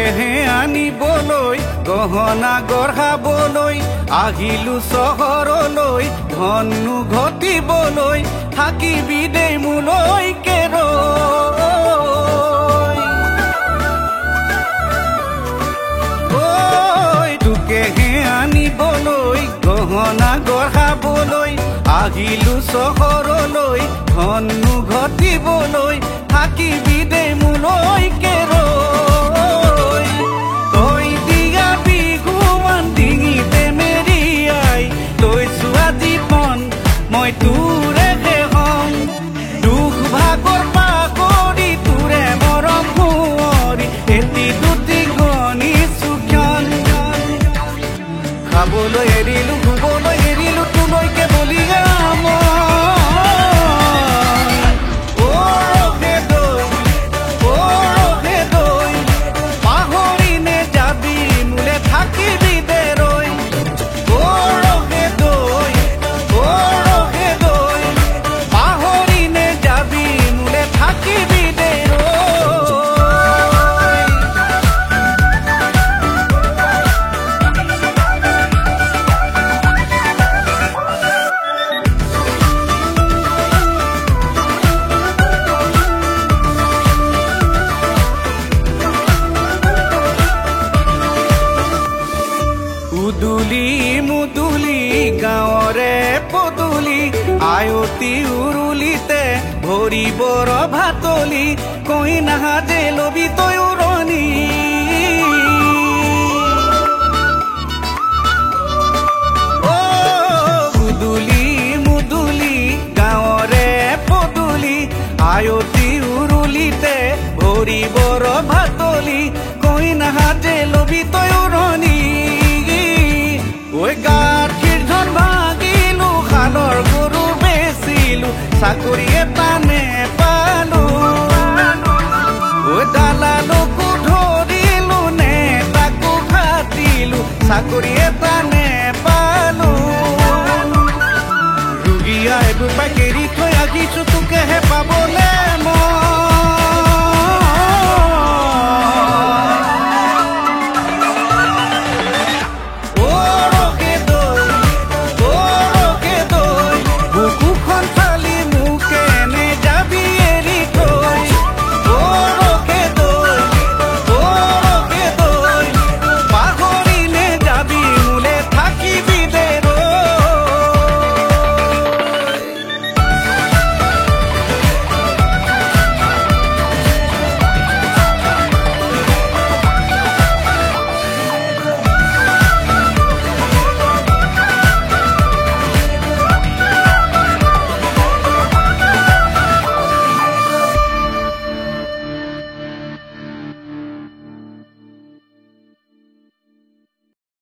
তোকেহে আনিবলৈ গহনা গঢ়াবলৈ আহিলো চহৰলৈ ধনু ঘটিবলৈ থাকিবি দেই মোলৈ কেৰৈ তোকেহে আনিবলৈ গহনা গঢ়াবলৈ আহিলো চহৰলৈ ধনু ঘটিবলৈ থাকিবি দেই মোলৈ কেৰৈ তই দিয়া বিহুৱান ডিঙিতে মেৰিয়াই লৈছো আজি পন মই তোৰেহে হম দুখ ভাগৰ পাহৰি তোৰে মৰম সুঁৱৰি এটি দুটি গণিছো ক্ষণ খাবলৈ এৰিলো শুবলৈ এৰিলো তোলৈকে বলিয়া উদুলি মুদুলি গাঁৱৰে পদূলি আয়তি উৰুলিতে ভৰিবৰ ভাতলি কইনা যে লবি তই উৰণি উদুলি মুদুলি গাঁৱৰে পদূলি আয়তি উৰুলিতে ভৰিবৰ ভাতলি কইনা যে লবি তই উৰণি গাঁঠিৰ ধন ভাগিলো খালৰ গৰু বেচিলো চাকৰি এটা নেপালো দালালকো ধৰিলো নেতাকো খাটিলো চাকৰি